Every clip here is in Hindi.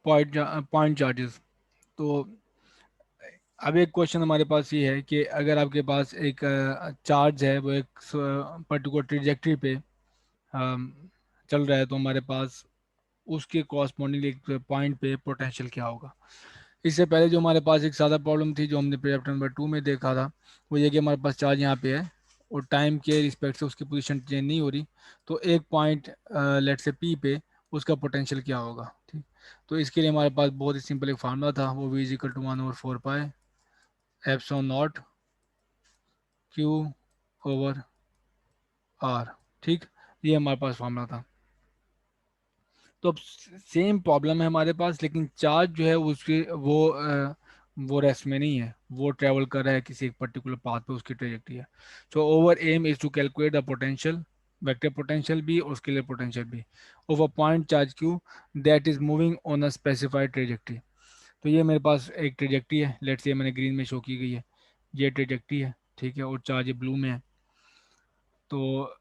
Point charges. तो अब एक क्वेश्चन हमारे पास ये है कि अगर आपके पास एक चार्ज है, वो एक पर्टिकुलर ट्रिजेक्टरी पे चल रहा है, तो हमारे पास उसके कॉरस्पॉन्डिंग एक पॉइंट पे पोटेंशियल क्या होगा। इससे पहले जो हमारे पास एक सादा प्रॉब्लम थी जो हमने चैप्टर नंबर 2 में देखा था, वो ये कि हमारे पास चार्ज यहाँ पे है और टाइम के रिस्पेक्ट से उसकी पोजीशन चेंज नहीं हो रही, तो एक पॉइंट लेट से पी पे उसका पोटेंशियल क्या होगा। ठीक, तो इसके लिए हमारे पास बहुत ही सिंपल एक फार्मूला था, वो v equal to 1/4 pi epsilon naught q over r. ठीक, ये हमारे पास फार्मूला था। तो अब सेम प्रॉब्लम है हमारे पास, लेकिन चार्ज जो है उसके वो रेस्ट में नहीं है, वो ट्रेवल कर रहा है किसी एक पर्टिकुलर पाथ पे, उसकी ट्रेजेक्टरी है। So our aim is to calculate the potential, vector potential भी और स्केलर पोटेंशियल भी, of a point charge q that is moving on a specified trajectory. तो ये मेरे पास एक ट्रेजेक्टरी है, लेट्स से मैंने ग्रीन में शो की गई है, ये ट्रेजेक्टरी है, ठीक है, और चार्ज ब्लू में है। तो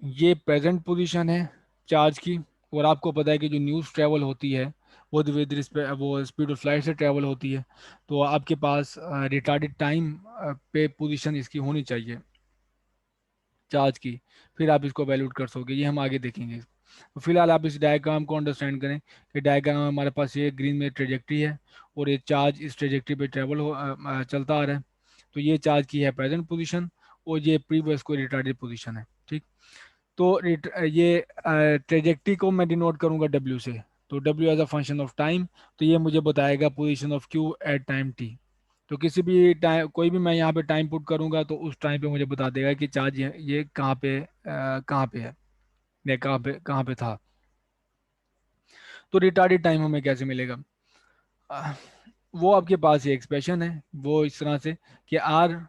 ये प्रेजेंट पोजीशन है चार्ज की, और आपको पता है कि जो न्यूज़ ट्रैवल होती है वो विद वो स्पीड ऑफ लाइट से ट्रैवल होती है। तो आपके पास रिटार्डेड टाइम पे पोजीशन इसकी होनी चाहिए चार्ज की, फिर आप इसको वैल्यूट कर सकोगे, ये हम आगे देखेंगे। तो फिलहाल आप इस डायग्राम को अंडरस्टैंड करें कि डायग्राम में हमारे पास ये ग्रीन में ट्रेजेक्ट्री है और ये चार्ज इस ट्रेजेक्ट्री पे ट्रैवल चलता आ रहा है। तो ये चार्ज की है प्रेजेंट पोजीशन और ये प्रीवियस को रिटार्डेड पोजीशन है। ठीक, तो ये ट्रेजेक्ट्री को मैं डिनोट करूंगा डब्ल्यू से, तो डब्ल्यू as a function of time, तो ये मुझे बताएगा position of q at time t. तो किसी भी टाइम, कोई भी मैं यहाँ पे टाइम पुट करूंगा तो उस टाइम पे मुझे बता देगा कि चार्ज ये कहाँ पे है, या कहाँ पे था। तो रिटार्डेड टाइम हमें कैसे मिलेगा? अह, वो आपके पास ये एक्सप्रेशन है, वो इस तरह से कि आर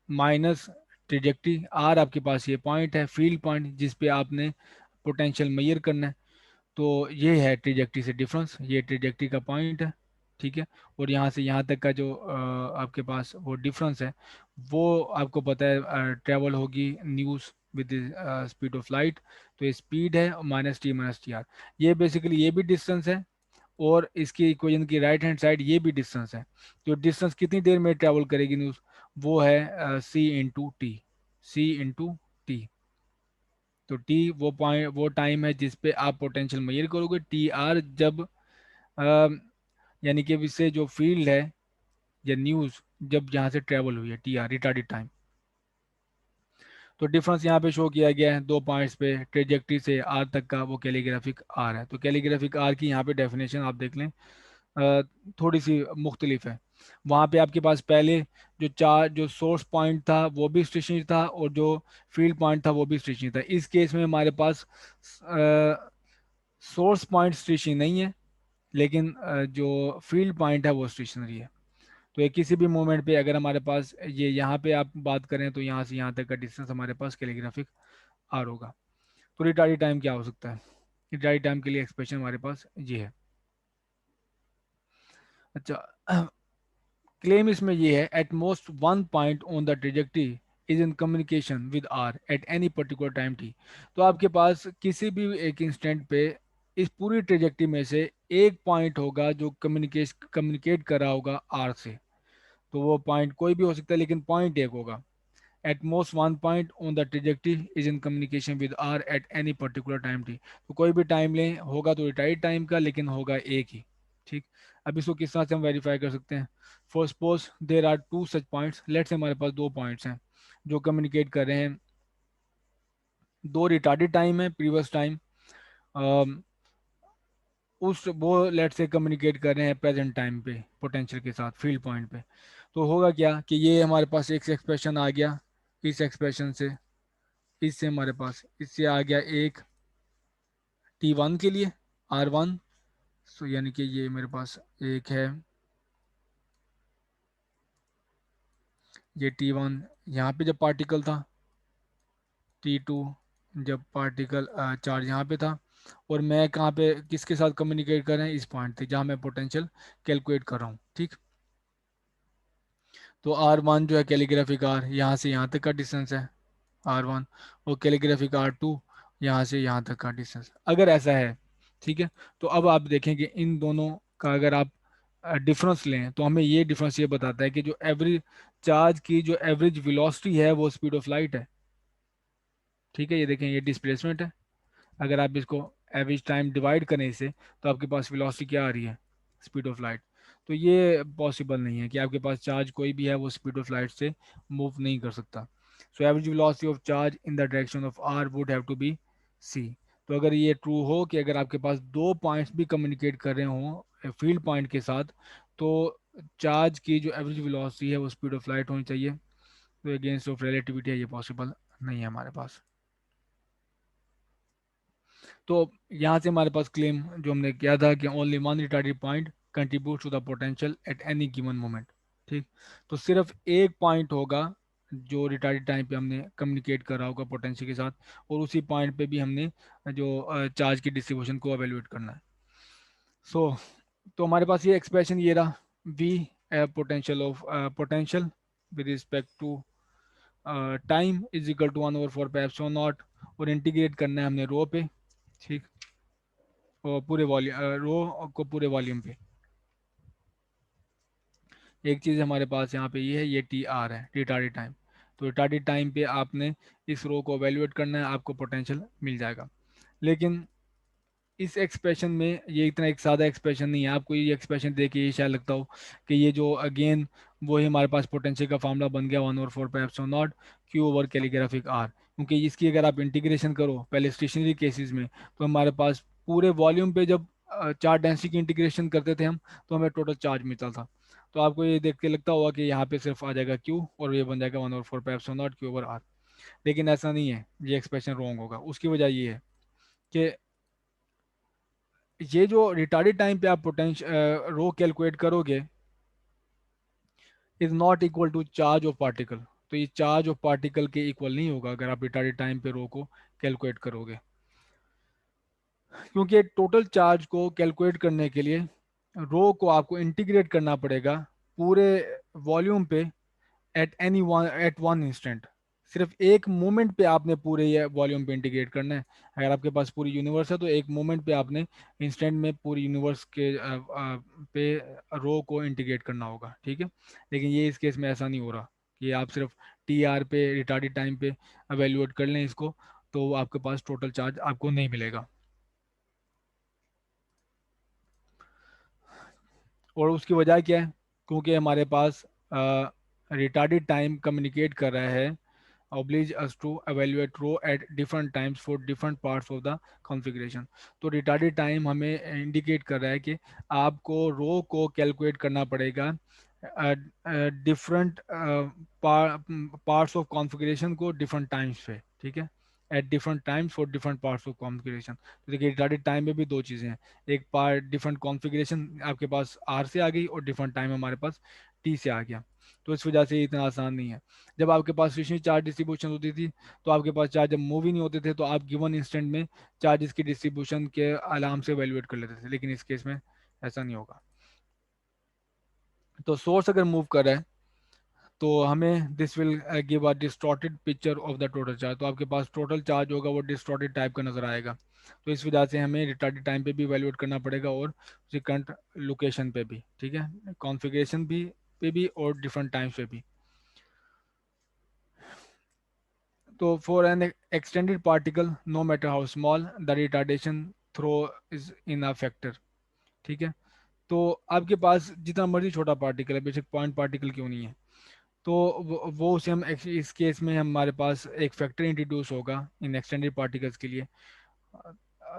माइनस ट्रिजेक्ट्री, आर आपके पास ये पॉइंट है, फील्ड पॉइंट जिस पे आपने पोटेंशियल मेजर करना है। तो ये है ट्रिजेक्ट्री से डिफरेंस, ये ट्रिजेक्ट्री का पॉइंट है, ठीक है। और यहाँ से यहाँ तक का जो आपके पास वो डिफरेंस है, वो आपको पता है ट्रेवल होगी news with speed of light. तो ये स्पीड है माइनस टी आर, ये बेसिकली ये भी डिस्टेंस है, और इसकी इक्वेशन की राइट हैंड साइड ये भी डिस्टेंस है। जो डिस्टेंस कितनी देर में ट्रेवल करेगी न्यूज़, वो है सी इंटू टी, सी इंटू टी। तो टी वो पॉइंट वो टाइम है जिस पे आप पोटेंशियल मेजर करोगे, टी आर जब अ, यानी कि इससे जो फील्ड है या न्यूज़ जब यहाँ से ट्रेवल हुई है, टी आर रिटार्डेड टाइम। तो डिफरेंस यहाँ पे शो किया गया है दो पॉइंट्स पे, ट्रेजेक्ट्री से आर तक का वो कैलीग्राफिक आर है। तो कैलीग्राफिक आर की यहाँ पे डेफिनेशन आप देख लें, अ, थोड़ी सी मुख्तलिफ है। वहाँ पे आपके पास पहले जो सोर्स पॉइंट था वो भी स्टेशनरी था, और जो फील्ड पॉइंट था वो भी स्टेशनरी था। इस केस में हमारे पास सोर्स पॉइंट स्टेशनरी नहीं है, लेकिन जो फील्ड पॉइंट है वो स्टेशनरी है। तो ये किसी भी मोमेंट पे अगर हमारे पास ये यहाँ पे आप बात करें तो यहाँ से यहाँ तक का डिस्टेंस हमारे पास कैलीग्राफिक आर होगा। तो रिटार्डी टाइम क्या हो सकता है? रिटार्डी टाइम के लिए एक्सप्रेशन हमारे पास ये है। अच्छा, क्लेम इसमें ये है, at most one point on the trajectory is in communication with r at any particular time t. तो आपके पास किसी भी एक इंस्टेंट पे इस पूरी ट्रेजेक्ट्री में से एक पॉइंट होगा जो कम्युनिकेट कर रहा होगा आर से। तो वो पॉइंट कोई भी हो सकता है, लेकिन पॉइंट एक होगा। At most one point on the trajectory is in communication with r at any particular time t. तो कोई भी टाइम लें होगा तो रिटायर्ड टाइम का, लेकिन होगा एक ही। ठीक, अब इसको किस तरह से हम वेरीफाई कर सकते हैं? For suppose there are two such points, let's say हमारे पास दो पॉइंट्स हैं जो कम्युनिकेट कर रहे हैं, दो रिटार्डेड टाइम है प्रीवियस टाइम, उस वो लेट से कम्युनिकेट कर रहे हैं प्रेजेंट टाइम पे पोटेंशियल के साथ फील्ड पॉइंट पे। तो होगा क्या कि ये हमारे पास एक एक्सप्रेशन आ गया, इस एक्सप्रेशन से, इससे हमारे पास इससे आ गया एक टी वन के लिए आर वन। सो यानी कि ये मेरे पास एक है, ये टी वन यहाँ पे जब पार्टिकल था, टी टू जब पार्टिकल चार्ज यहाँ पे था, और मैं कहाँ पे किसके साथ कम्युनिकेट कर रहे हैं? इस पॉइंट थे जहाँ मैं पोटेंशियल कैलकुलेट कर रहा हूँ। ठीक, तो आर वन जो है कैलीग्राफिक आर, यहाँ से यहाँ तक का डिस्टेंस है आर वन, और कैलीग्राफिक आर टू यहाँ से यहाँ तक का डिस्टेंस। अगर ऐसा है ठीक है। तो अब आप देखें कि इन दोनों का अगर आप डिफरेंस लें तो हमें ये डिफरेंस ये बताता है कि जो एवरेज चार्ज की जो एवरेज वेलोसिटी है वो स्पीड ऑफ लाइट है। ठीक है, ये देखें ये डिस्प्लेसमेंट है। अगर आप इसको एवरेज टाइम डिवाइड करें इससे तो आपके पास वेलोसिटी क्या आ रही है, स्पीड ऑफ लाइट। तो ये पॉसिबल नहीं है कि आपके पास चार्ज कोई भी है वो स्पीड ऑफ लाइट से मूव नहीं कर सकता। So average velocity of charge in the direction of r would have to be c. तो अगर ये ट्रू हो कि अगर आपके पास दो पॉइंट्स भी कम्युनिकेट कर रहे हों फील्ड पॉइंट के साथ, तो चार्ज की जो एवरेज वेलोसिटी है वो स्पीड ऑफ लाइट होनी चाहिए। तो अगेंस्ट ऑफ रिलेटिविटी है, ये पॉसिबल नहीं है हमारे पास। तो यहाँ से हमारे पास क्लेम जो हमने किया था कि only one retarded point contribute to the potential at any given moment. ठीक, तो सिर्फ एक पॉइंट होगा जो रिटार्डेड टाइम पे हमने कम्युनिकेट कर रहा होगा पोटेंशियल के साथ, और उसी पॉइंट पे भी हमने जो चार्ज की डिस्ट्रीब्यूशन को एवेल्यूएट करना है। सो तो हमारे पास ये एक्सप्रेशन ये रहा, v potential with respect to time is equal to 1/4 pi epsilon not, और इंटीग्रेट करना है हमने रो पे। ठीक, और पूरे वॉल्यूम रो को पूरे वॉल्यूम पे। एक चीज़ हमारे पास यहाँ पे ये है, ये टी आर है, रिटार्डेड टाइम। तो रिटार्डेड टाइम पे आपने इस रो को एवेल्यूएट करना है, आपको पोटेंशियल मिल जाएगा। लेकिन इस एक्सप्रेशन में ये इतना एक सादा एक्सप्रेशन नहीं है। आपको ये एक्सप्रेशन देख के ये शायद लगता हो कि ये जो अगेन वो ही हमारे पास पोटेंशियल का फार्मूला बन गया 1/4 pi epsilon naught q over calligraphic r, क्योंकि इसकी अगर आप इंटीग्रेशन करो पहले स्टेशनरी केसेस में, तो हमारे पास पूरे वॉल्यूम पे जब चार्ज डेंसिटी की इंटीग्रेशन करते थे हम, तो हमें टोटल चार्ज मिलता था। तो आपको ये देख के लगता होगा कि यहाँ पे सिर्फ आ जाएगा क्यू और ये बन जाएगा 1/4 pi epsilon naught q over r. लेकिन ऐसा नहीं है, ये एक्सप्रेशन रॉन्ग होगा। उसकी वजह ये है कि ये जो रिटार्डेड टाइम पे आप पोटेंशियल रो कैलकुलेट करोगे is not equal to charge of particle. तो ये चार्ज ऑफ पार्टिकल के इक्वल नहीं होगा अगर आप रिटार्डेड टाइम पे रो को कैलकुलेट करोगे, क्योंकि टोटल चार्ज को कैलकुलेट करने के लिए रो को आपको इंटीग्रेट करना पड़ेगा पूरे वॉल्यूम पे एट वन इंस्टेंट। सिर्फ एक मोमेंट पे आपने पूरे ये वॉल्यूम पे इंटीग्रेट करना है। अगर आपके पास पूरी यूनिवर्स है तो एक मोमेंट पे आपने इंस्टेंट में पूरी यूनिवर्स के पे रो को इंटीग्रेट करना होगा। ठीक है, लेकिन ये इस केस में ऐसा नहीं हो रहा कि आप सिर्फ टी आर पे रिटार्डेड टाइम पे एवेल्यूएट कर लें इसको, तो आपके पास टोटल चार्ज आपको नहीं मिलेगा। और उसकी वजह क्या है, क्योंकि हमारे पास रिटार्डेड टाइम कम्युनिकेट कर रहा है oblige us to evaluate row at different times for different parts of the configuration। तो रिटार्डेड टाइम हमें इंडिकेट कर रहा है कि आपको रो को कैलकुलेट करना पड़ेगा डिफरेंट पार्ट्स ऑफ कॉन्फ़िगरेशन को डिफरेंट टाइम्स पे। ठीक है, at different times for different parts of configuration. तो देखिए रिटार्डेड टाइम में भी दो चीज़ें हैं, एक पार्ट डिफरेंट कॉन्फ़िगरेशन आपके पास आर से आ गई और डिफरेंट टाइम हमारे पास टी से आ गया। तो इस वजह से ये इतना आसान नहीं है। जब आपके पास स्टेशनरी चार्ज डिस्ट्रीब्यूशन होती थी तो आपके पास चार्ज जब मूव ही नहीं होते थे तो आप गिवन इंस्टेंट में चार्जेस की डिस्ट्रीब्यूशन के अलार्म से वैल्यूएट कर लेते थे, लेकिन इस केस में ऐसा नहीं होगा। तो सोर्स अगर मूव कर रहा है तो हमें this will give a distorted picture of the total charge. तो आपके पास टोटल चार्ज होगा वो डिस्टॉर्टेड टाइप का नजर आएगा। तो इस वजह से हमें रिटार्डेड टाइम पे भी वैल्यूएट करना पड़ेगा और उसी करंट लोकेशन पे भी। ठीक है, कॉन्फ़िगरेशन भी पे भी और डिफरेंट टाइम्स पे भी। तो for an extended particle no matter how small the retardation throw is in a factor. ठीक है, तो आपके पास जितना मर्जी छोटा पार्टिकल है, बेशक पॉइंट पार्टिकल क्यों नहीं है, तो वो उसे हम इस केस में हमारे पास एक फैक्टर इंट्रोड्यूस होगा इन एक्सटेंडेड पार्टिकल्स के लिए,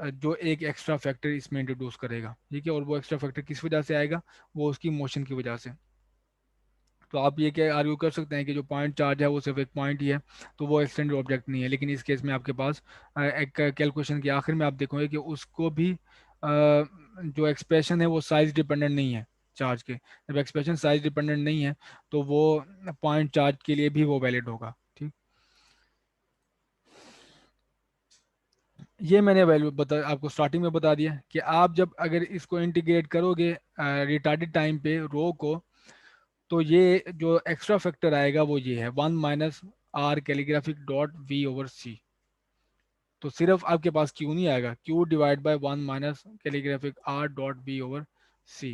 जो एक एक्स्ट्रा फैक्टर इसमें इंट्रोड्यूस करेगा। ठीक है, और वो एक्स्ट्रा फैक्टर किस वजह से आएगा, वो उसकी मोशन की वजह से। तो आप ये क्या आर्ग्यू कर सकते हैं कि जो पॉइंट चार्ज है वो सिर्फ एक पॉइंट ही है, तो वो एक्सटेंडेड ऑब्जेक्ट नहीं है। लेकिन इस केस में आपके पास एक कैलकुलेशन के आखिर में आप देखोगे कि उसको भी जो एक्सप्रेशन है वो साइज डिपेंडेंट नहीं है चार्ज के। जब एक्सप्रेशन साइज डिपेंडेंट नहीं है तो वो पॉइंट चार्ज के लिए भी वो वैलिड होगा। ठीक, ये मैंने वैल्यू बता आपको स्टार्टिंग में बता दिया कि आप जब अगर इसको इंटीग्रेट करोगे रिटार्डेड टाइम पे रो को, तो ये जो एक्स्ट्रा फैक्टर आएगा वो ये है 1 - r calligraphic dot we over सी। तो सिर्फ आपके पास क्यू नहीं आएगा, q divide by 1 - calligraphic are dot B over c,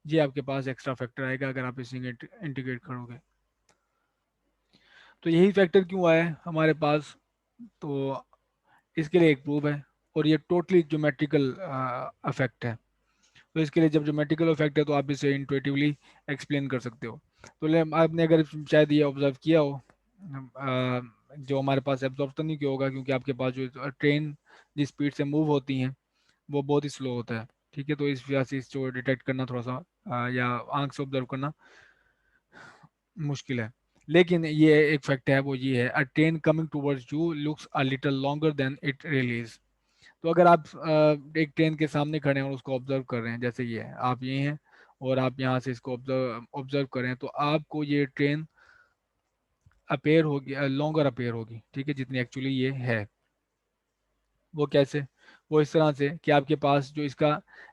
ये आपके पास एक्स्ट्रा फैक्टर आएगा अगर आप इसे इंटीग्रेट करोगे। तो यही फैक्टर क्यों आया है हमारे पास, तो इसके लिए एक प्रूफ है, और ये टोटली ज्योमेट्रिकल अफेक्ट है। तो इसके लिए जब ज्योमेट्रिकल इफेक्ट है तो आप इसे इंट्यूटिवली एक्सप्लेन कर सकते हो। तो ले आपने अगर शायद ये ऑब्जर्व किया हो, जो हमारे पास एब्जॉर्व तो नहीं किया होगा, क्योंकि आपके पास जो ट्रेन जिस स्पीड से मूव होती हैं वो बहुत ही स्लो होता है, ठीक है। तो इस वजह से इसको डिटेक्ट करना थोड़ा सा या आंख से ऑब्जर्व करना मुश्किल है। लेकिन ये एक फैक्ट है, वो ये है, अ train coming towards you looks a little longer than it really is. तो अगर आप एक ट्रेन के सामने खड़े हैं और उसको ऑब्जर्व कर रहे हैं, जैसे ये है, आप ये हैं और आप यहाँ से इसको ऑब्जर्व ऑब्जर्व कर रहे हैं, तो आपको ये ट्रेन अपेयर होगी, लॉन्गर अपेयर होगी, ठीक है, जितनी एक्चुअली ये है। वो कैसे? वो इस तरह से कि आपके पास जो इसका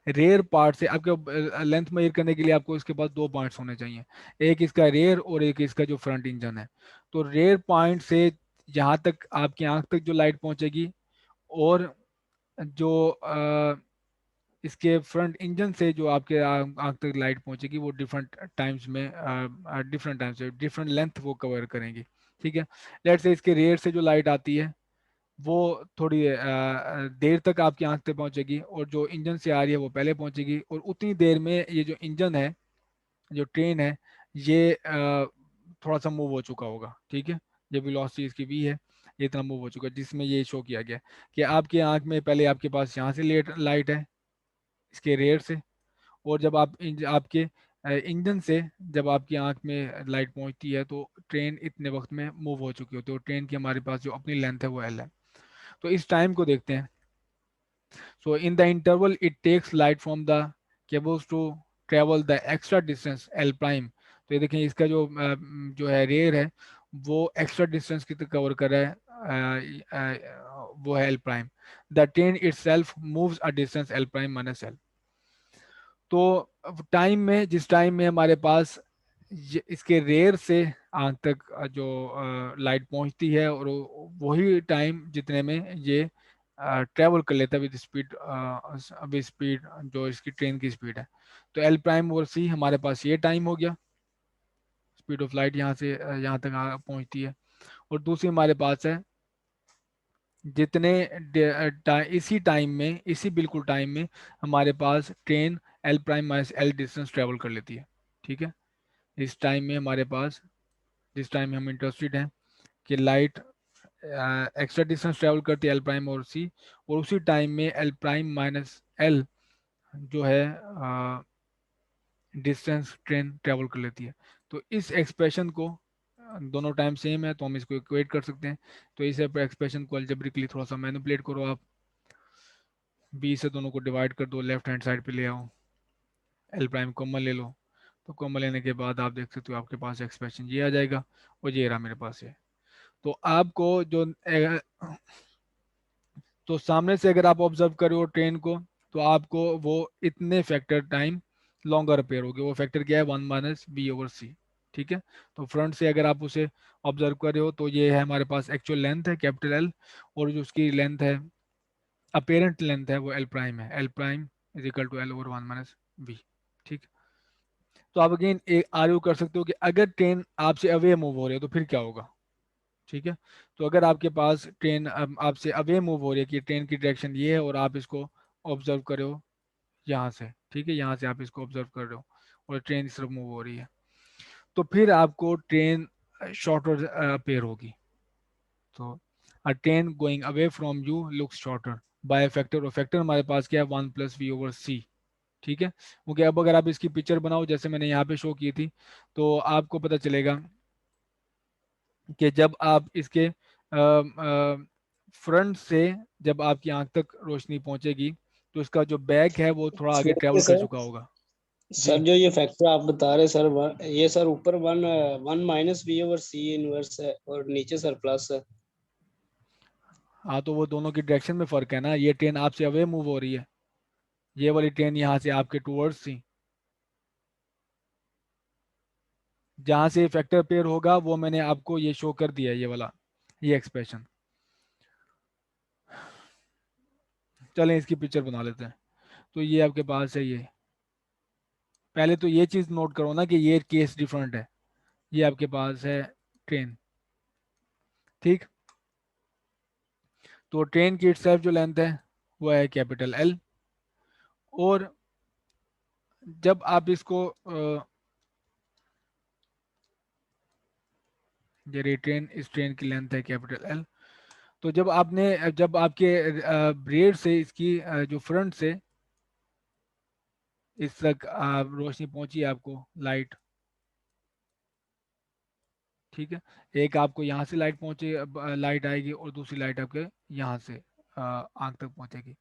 रेयर पार्ट है, आपके लेंथ मेजर करने के लिए आपको इसके पास दो पार्ट्स होने चाहिए, एक इसका रेयर और एक इसका जो फ्रंट इंजन है। तो रेयर पॉइंट से जहाँ तक आपकी आंख तक जो लाइट पहुंचेगी, और जो इसके फ्रंट इंजन से जो आपके आंख तक लाइट पहुंचेगी, वो डिफरेंट टाइम्स में डिफरेंट टाइम्स से डिफरेंट लेंथ वो कवर करेंगी, ठीक है। लेट से इसके रेयर से जो लाइट आती है वो थोड़ी देर तक आपकी आंख तक पहुंचेगी, और जो इंजन से आ रही है वो पहले पहुंचेगी, और उतनी देर में ये जो इंजन है, जो ट्रेन है, ये थोड़ा सा मूव हो चुका होगा, ठीक है। ये वेलोसिटी इसकी वी है, ये इतना मूव हो चुका है, जिसमें ये शो किया गया कि आपकी आंख में पहले आपके पास यहाँ से लेट लाइट है इसके रेयर से, और जब आप आपके इंजन से जब आपकी आंख में लाइट पहुंचती है तो ट्रेन इतने वक्त में मूव हो चुकी होती है, और ट्रेन की हमारे पास जो अपनी लेंथ है वो एल है। तो इस टाइम को देखते हैं। So in the interval it takes light from the cables to travel the extra distance L prime। तो ये देखें इसका जो है रेयर है, वो एक्स्ट्रा डिस्टेंस की कवर कर रहा है, वो है L prime. The train it self moves a distance L prime minus L. तो टाइम में, जिस टाइम में हमारे पास इसके रेयर से आंख तक जो लाइट पहुंचती है, और वही टाइम जितने में ये ट्रेवल कर लेता है विद स्पीड, विद स्पीड जो इसकी ट्रेन की स्पीड है। तो एल प्राइम और सी हमारे पास ये टाइम हो गया, स्पीड ऑफ लाइट यहाँ से यहाँ तक पहुंचती है। और दूसरी हमारे पास है जितने इसी टाइम में, इसी बिल्कुल टाइम में हमारे पास train l prime minus l distance travel कर लेती है, ठीक है। इस टाइम में हमारे पास, जिस टाइम में हम इंटरेस्टेड हैं कि लाइट एक्स्ट्रा डिस्टेंस ट्रेवल करती है एल प्राइम और सी, और उसी टाइम में एल प्राइम माइनस एल जो है डिस्टेंस ट्रेन ट्रेवल कर लेती है। तो इस एक्सप्रेशन को दोनों टाइम सेम है तो हम इसको इक्वेट कर सकते हैं। तो इस एक्सप्रेशन को अलजेब्रिकली थोड़ा सा मैनिपुलेट करो आप, बी से दोनों को डिवाइड कर दो, लेफ्ट हैंड साइड पे ले आओ, एल प्राइम कॉमन ले लो। तो कॉमन लेने के बाद आप देख सकते हो आपके पास एक्सप्रेशन ये आ जाएगा, और ये रहा मेरे पास है। तो आपको जो तो सामने से अगर आप ऑब्जर्व करो ट्रेन को, तो आपको वो इतने फैक्टर टाइम लॉन्गर अपेयर होगी। वो फैक्टर क्या है? 1 - b/c, ठीक है। तो फ्रंट से अगर आप उसे ऑब्जर्व कर रहे हो तो ये है हमारे पास एक्चुअल लेंथ है कैपिटल एल, और जो उसकी लेंथ है, अपेरेंट लेंथ है, वो एल प्राइम है, L prime is equal to L over 1 - b, ठीक। तो आप अगेन आर्ग्यू कर सकते हो कि अगर ट्रेन आपसे अवे मूव हो रही है तो फिर क्या होगा, ठीक है। तो अगर आपके पास ट्रेन आपसे अवे मूव हो रही है, कि ट्रेन की डायरेक्शन ये है और आप इसको ऑब्जर्व कर रहे हो यहाँ से, ठीक है, यहाँ से आप इसको ऑब्जर्व कर रहे हो और ट्रेन इस तरफ मूव हो रही है, तो फिर आपको ट्रेन शॉर्टर अपेयर होगी। तो अ train going away from you looks shorter by factor, और फैक्टर हमारे पास क्या है? 1 + v/c, ठीक है। क्योंकि अब अगर आप इसकी पिक्चर बनाओ जैसे मैंने यहाँ पे शो की थी, तो आपको पता चलेगा कि जब आप इसके फ्रंट से जब आपकी आंख तक रोशनी पहुंचेगी, तो इसका जो बैक है वो थोड़ा आगे सुनिए ट्रेवल कर सर, चुका होगा। सर जी जो ये फैक्टर आप बता रहे सर, ये सर ऊपर one one minus b over c inverse है और नीचे सर प्लस है। हाँ, तो वो दोनों की डायरेक्शन में फर्क है ना, ये ट्रेन आपसे अवे मूव हो रही है, ये वाली ट्रेन यहाँ से आपके टूवर्ड्स थी। जहाँ से फैक्टर पेयर होगा वो मैंने आपको ये शो कर दिया है, ये वाला, ये एक्सप्रेशन। चलें इसकी पिक्चर बना लेते हैं। तो ये आपके पास है ये, पहले तो ये चीज़ नोट करो ना कि ये केस डिफरेंट है। ये आपके पास है ट्रेन, ठीक। तो ट्रेन की इटसेल्फ जो लेंथ है वो है कैपिटल एल। और जब आप इसको ये रही ट्रेन, इस ट्रेन की लेंथ है कैपिटल एल। तो जब आपके ब्रेड से इसकी जो फ्रंट से इस तक रोशनी पहुंची आपको, लाइट, ठीक है। एक आपको यहाँ से लाइट पहुंचे, लाइट आएगी, और दूसरी लाइट आपके यहाँ से आंख तक पहुंचेगी,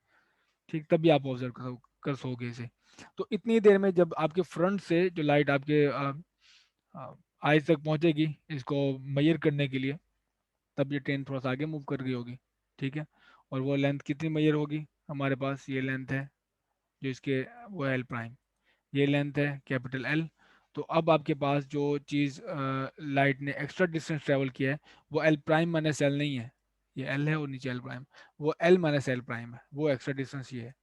ठीक। तभी आप ऑब्जर्व कर सोगे इसे। तो इतनी देर में जब आपके फ्रंट से जो लाइट आपके आइज तक पहुंचेगी इसको मेजर करने के लिए, तब ये ट्रेन थोड़ा सा आगे मूव कर गई होगी, ठीक है। और वो लेंथ कितनी मेजर होगी, हमारे पास ये लेंथ है जो इसके, वो एल प्राइम, ये लेंथ है कैपिटल एल। तो अब आपके पास जो चीज़ लाइट ने एक्स्ट्रा डिस्टेंस ट्रेवल किया है वो एल प्राइम माइनस एल नहीं है, ये एल है और नीचे एल प्राइम, वो एल माइनस एल प्राइम है, वो एक्स्ट्रा डिस्टेंस ये है,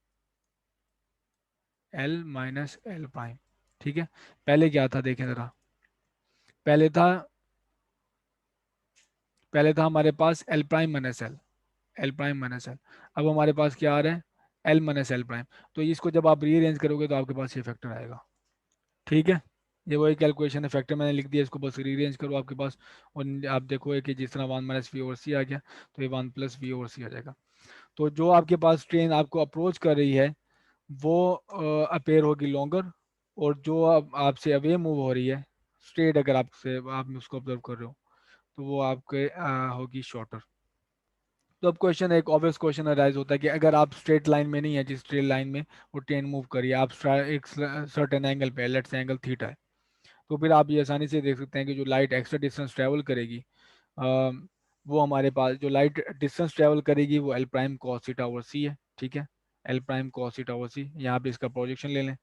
एल माइनस एल प्राइम, ठीक है। पहले क्या था देखें ज़रा, पहले था पहले था हमारे पास L prime minus L, L prime minus L. अब हमारे पास क्या आ रहा है, एल माइनस एल प्राइम। तो इसको जब आप रीअरेंज करोगे तो आपके पास ये फैक्टर आएगा, ठीक है। ये वही कैलकुलेशन है, फैक्टर मैंने लिख दिया, इसको बस रीअरेंज करो आपके पास। और आप देखोगे कि जिस तरह वन माइनस वी ओवर सी आ गया, तो ये वन प्लस वी ओवर सी आ जाएगा। तो जो आपके पास ट्रेन आपको अप्रोच कर रही है वो अपेयर होगी लॉन्गर, और जो आपसे अवे मूव हो रही है स्ट्रेट, अगर आपसे आप उसको ऑब्जर्व कर रहे हो, तो वो आपके होगी शॉर्टर। तो अब क्वेश्चन, एक ऑब्वियस क्वेश्चन अराइज होता है कि अगर आप स्ट्रेट लाइन में नहीं है, जिस स्ट्रेट लाइन में वो ट्रेन मूव करिए, आप एक सर्टेन एंगल पे, लेट्स से एंगल थीटा है, तो फिर आप ये आसानी से देख सकते हैं कि जो लाइट एक्स्ट्रा डिस्टेंस ट्रेवल करेगी, वो हमारे पास जो लाइट डिस्टेंस ट्रेवल करेगी वो L prime cos theta over C है, ठीक है। L prime cos theta over C, यहाँ पे इसका प्रोजेक्शन ले लें,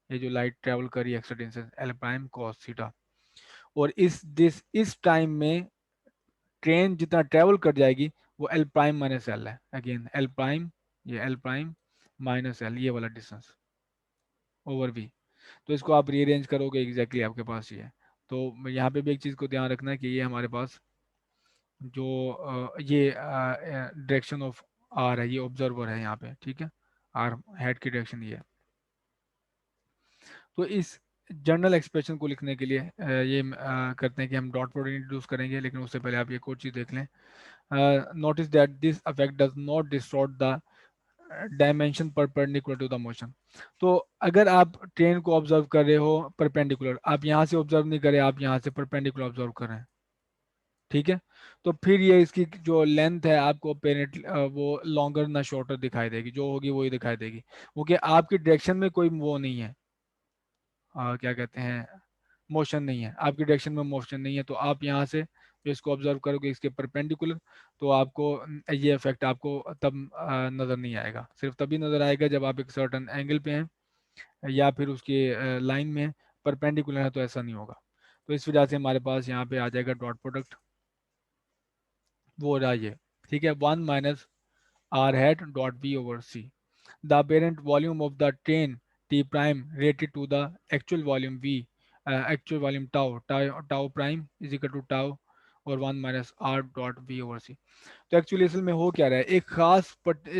ये जो लाइट ट्रेवल करी extra distance L prime cos theta. और इस टाइम में ट्रेन जितना ट्रेवल कर जाएगी वो एल प्राइम माइनस एल है, अगेन एल प्राइम, ये एल प्राइम माइनस एल, ये वाला डिस्टेंस ओवर वी। तो इसको आप रीअरेंज करोगे एग्जैक्टली आपके पास ये है। तो यहाँ पे भी एक चीज़ को ध्यान रखना है कि ये हमारे पास जो ये डायरेक्शन ऑफ आर है, ये ऑब्जर्वर है यहाँ पे, ठीक है। आर हेड की डायरेक्शन ये है। तो इस जनरल एक्सप्रेशन को लिखने के लिए ये करते हैं कि हम डॉट प्रोडक्ट इंट्रोड्यूस करेंगे, लेकिन उससे पहले आप एक और चीज़ देख लें। Notice that this effect does not distort the dimension perpendicular to the motion. तो अगर आप ट्रेन को ऑब्जर्व कर रहे हो परपेंडिकुलर, आप यहाँ से ऑब्जर्व नहीं करें, आप यहाँ से परपेंडिकुलर ऑब्जर्व कर रहे हैं, ठीक है। तो फिर ये इसकी जो लेंथ है आपको पेरेंट वो लॉन्गर ना शॉर्टर दिखाई देगी, जो होगी वही दिखाई देगी, क्योंकि आपकी डायरेक्शन में कोई वो नहीं है, क्या कहते हैं, मोशन नहीं है, आपकी डायरेक्शन में मोशन नहीं है। तो आप यहाँ से जो इसको ऑब्जर्व करोगे इसके परपेंडिकुलर, तो आपको ये इफेक्ट आपको तब नज़र नहीं आएगा, सिर्फ तभी नज़र आएगा जब आप एक सर्टन एंगल पे हैं या फिर उसके लाइन में है। परपेंडिकुलर है तो ऐसा नहीं होगा। तो इस वजह से हमारे पास यहाँ पे आ जाएगा डॉट प्रोडक्ट, वो रहा ये, ठीक है, one minus r hat dot B over c, the apparent volume of the train T prime related to the actual volume V, actual volume tau prime is equal to tau और 1 minus are dot we over सी। तो एक्चुअली असल में हो क्या रहा है, एक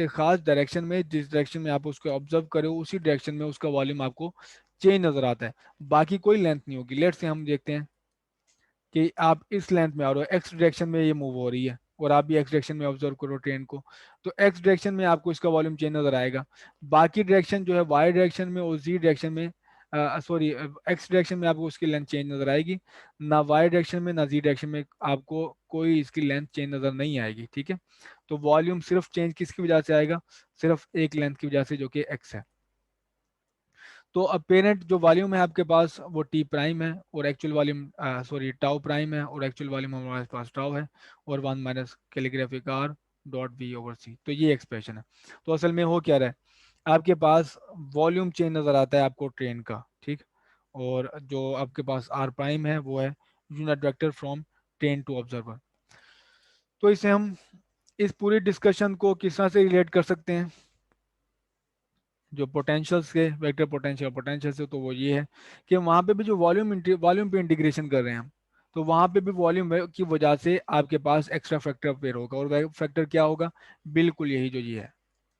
खास डायरेक्शन में, जिस डायरेक्शन में आप उसको ऑब्जर्व करो उसी डायरेक्शन में उसका वॉल्यूम आपको चेंज नजर आता है, बाकी कोई लेंथ नहीं होगी। लेट्स से हम देखते हैं कि आप इस लेंथ में आ रहे हो, एक्स डायरेक्शन में ये मूव हो रही है, और आप भी एक्स डायरेक्शन में ऑब्जर्व करो ट्रेन को, तो एक्स डायरेक्शन में आपको इसका वॉल्यूम चेंज नजर आएगा। बाकी डायरेक्शन जो है वाई डायरेक्शन में और जी डायरेक्शन में, सॉरी एक्स डायरेक्शन में आपको उसकी लेंथ चेंज नजर आएगी, ना वाई डायरेक्शन में ना जी डायरेक्शन में आपको कोई इसकी लेंथ चेंज नजर नहीं आएगी, ठीक है। तो वॉल्यूम सिर्फ चेंज किसकी वजह से आएगा, सिर्फ एक लेंथ की वजह से जो कि एक्स है। तो अपेरेंट जो वॉल्यूम है आपके पास वो टी प्राइम है, और actual volume, sorry tau prime है, और एक्चुअल वॉल्यूम हमारे पास टाउ है, और one minus calligraphic are dot B over सी। तो ये एक्सप्रेशन है। तो असल में हो क्या रहा है, आपके पास वॉल्यूम चेंज नज़र आता है आपको ट्रेन का, ठीक। और जो आपके पास आर प्राइम है वो है unit vector from train to observer. तो इसे हम इस पूरी डिस्कशन को किस तरह से रिलेट कर सकते हैं, जो पोटेंशियल्स के वेक्टर पोटेंशियल से, तो वो ये है कि वहाँ पे भी जो वॉल्यूम पे इंटीग्रेशन कर रहे हैं हम, तो वहाँ पे भी वॉल्यूम की वजह से आपके पास एक्स्ट्रा फैक्टर अपेयर होगा, और वह फैक्टर क्या होगा, बिल्कुल यही जो ये है।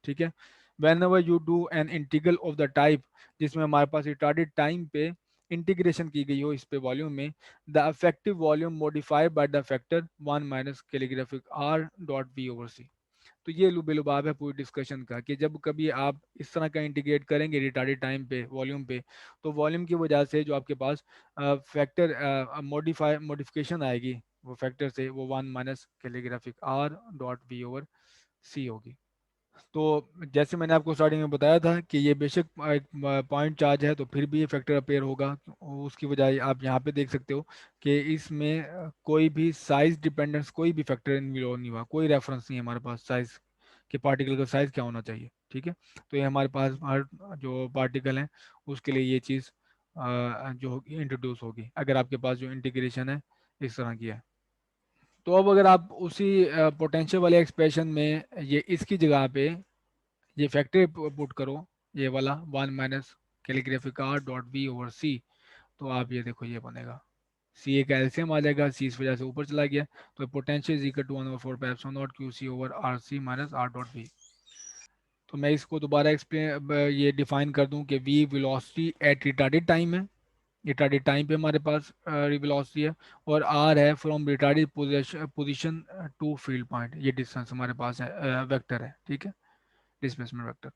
ठीक है, whenever you do an integral of the type जिसमें हमारे पास रिटार्डेड टाइम पे इंटीग्रेशन की गई हो इस पे वॉल्यूम में, the effective volume modified by the factor 1 minus calligraphic R dot we over सी। तो ये लुबेलुबाब है पूरी डिस्कशन का कि जब कभी आप इस तरह का इंटीग्रेट करेंगे रिटार्डेड टाइम पे वॉल्यूम पे, तो वॉल्यूम की वजह से जो आपके पास फैक्टर मॉडिफिकेशन आएगी वो फैक्टर से, वो 1 minus calligraphic R dot we over C होगी। तो जैसे मैंने आपको स्टार्टिंग में बताया था कि ये बेशक एक पॉइंट चार्ज है, तो फिर भी ये फैक्टर अपेयर होगा। उसकी वजह आप यहाँ पे देख सकते हो कि इसमें कोई भी साइज डिपेंडेंस, कोई भी फैक्टर इन्वॉल्व नहीं हुआ, कोई रेफरेंस नहीं है हमारे पास साइज के, पार्टिकल का साइज क्या होना चाहिए। ठीक है, तो ये हमारे पास हर जो पार्टिकल है उसके लिए ये चीज़ जो इंट्रोड्यूस होगी अगर आपके पास जो इंटीग्रेशन है इस तरह की है। तो अब अगर आप उसी पोटेंशियल वाले एक्सप्रेशन में ये इसकी जगह पे ये फैक्टर पुट करो, ये वाला 1 minus calligraphic are dot B over सी, तो आप ये देखो ये बनेगा सी, एक एल्सियम आ जाएगा, सी इस वजह से ऊपर चला गया, तो potential is equal to 1/4 pi epsilon naught q c over r c minus are dot b. तो मैं इसको दोबारा एक्सप्लेन ये डिफाइन कर दूं कि v velocity at retarded time है, रिटार्डेड टाइम पे हमारे पास वेलोसिटी है, और आर है from retarded position to field point, ये डिस्टेंस हमारे पास है, वेक्टर है। ठीक है, डिस्प्लेसमेंट वेक्टर।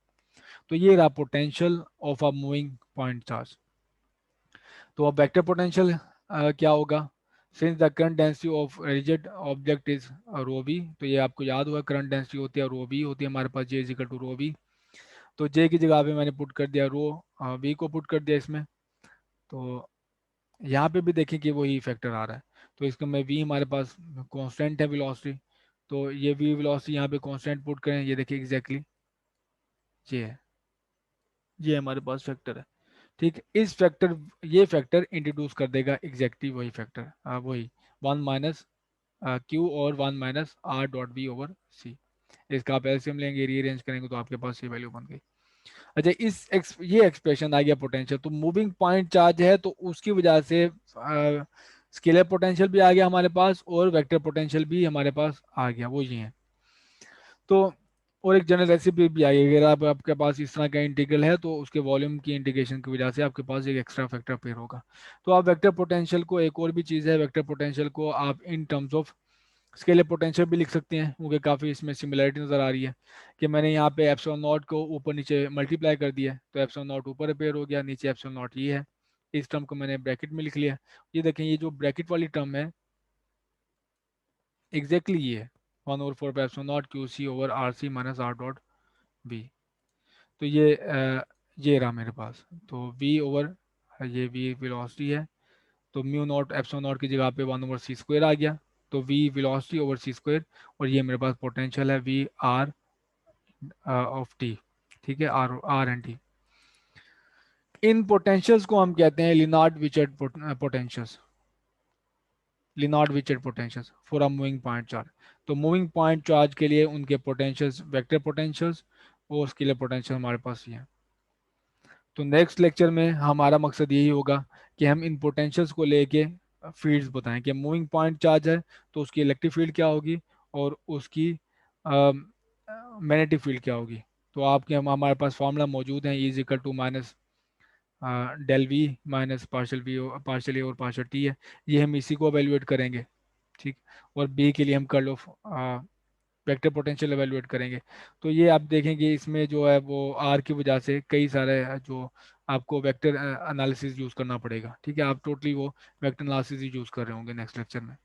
तो ये रहा potential of a moving point charge. तो अब वेक्टर पोटेंशियल क्या होगा, since the current density of rigid object is rho B, तो ये आपको याद होगा करंट डेंसिटी होती है रो बी होती है हमारे पास, J is equal to rho B. तो जे की जगह पे मैंने पुट कर दिया रो वी को पुट कर दिया इसमें। तो यहाँ पे भी देखें कि वही फैक्टर आ रहा है, तो इसका मैं वी हमारे पास कांस्टेंट है वेलोसिटी, तो ये वी वेलोसिटी यहाँ पे कांस्टेंट पुट करें, ये देखिए एग्जैक्टली ये है, ये हमारे पास फैक्टर है। ठीक, इस फैक्टर ये फैक्टर इंट्रोड्यूस कर देगा एग्जैक्टली वही फैक्टर, वही 1 माइनस क्यू और 1 minus are dot B over C. इसका आप एलसीएम लेंगे, रीअरेंज करेंगे, तो आपके पास ये वैल्यू बन गई। अच्छा, ये एक्सप्रेशन आ गया पोटेंशियल, तो मूविंग पॉइंट चार्ज है तो उसकी वजह से स्केलर पोटेंशियल भी आ गया हमारे पास, और वेक्टर पोटेंशियल भी हमारे पास आ गया, वो ये है। तो और एक जनरल रेसिपी भी आई, अगर आपके पास इस तरह का इंटीग्रल है तो उसके वॉल्यूम की इंटीग्रेशन की वजह से आपके पास एक एक्स्ट्रा फैक्टर पेयर होगा। तो आप वेक्टर पोटेंशियल को, एक और भी चीज़ है, वेक्टर पोटेंशियल को आप in terms of scalar potential भी लिख सकते हैं, क्योंकि काफ़ी इसमें सिमिलरिटी नज़र आ रही है कि मैंने यहाँ पे एप्सिलॉन नॉट को ऊपर नीचे मल्टीप्लाई कर दिया है, तो एप्सिलॉन नॉट ऊपर अपेयर हो गया, नीचे एप्सिलॉन नॉट ये है, इस टर्म को मैंने ब्रैकेट में लिख लिया। ये देखें, ये जो ब्रैकेट वाली टर्म है एग्जैक्टली ये है 1/4 epsilon naught q c over r c minus are dot b. तो ये रहा मेरे पास, तो v ओवर ये v वेलोसिटी है, तो म्यू नॉट एप्सिलॉन नॉट की जगह पे 1/c² आ गया, तो v वेलोसिटी ओवर c², और ये मेरे पास पोटेंशियल है v r ऑफ t। ठीक है, आर एंड टी, इन पोटेंशियल्स को हम कहते हैं Lienard Wiechert potentials, Lienard Wiechert potentials for a moving point charge. तो मूविंग पॉइंट चार्ज के लिए उनके पोटेंशियल्स वेक्टर पोटेंशियल्स, और उसके लिए पोटेंशियल हमारे पास ये है। तो नेक्स्ट लेक्चर में हमारा मकसद यही होगा कि हम इन पोटेंशियल्स को लेके फील्ड्स बताएं कि मूविंग पॉइंट चार्ज है तो उसकी इलेक्ट्रिक फील्ड क्या होगी, और उसकी मैग्नेटिक फील्ड क्या होगी। तो आपके हमारे पास फार्मूला मौजूद है, is equal to minus del V minus partial V partial A और पार्शल टी है, ये हम इसी को एवेल्युएट करेंगे। ठीक, और बी के लिए हम curl of vector potential evaluate करेंगे। तो ये आप देखेंगे इसमें जो है वो आर की वजह से कई सारे जो आपको वेक्टर एनालिसिस यूज़ करना पड़ेगा। ठीक है, आप टोटली वो वेक्टर एनालिसिस ही यूज़ कर रहे होंगे नेक्स्ट लेक्चर में।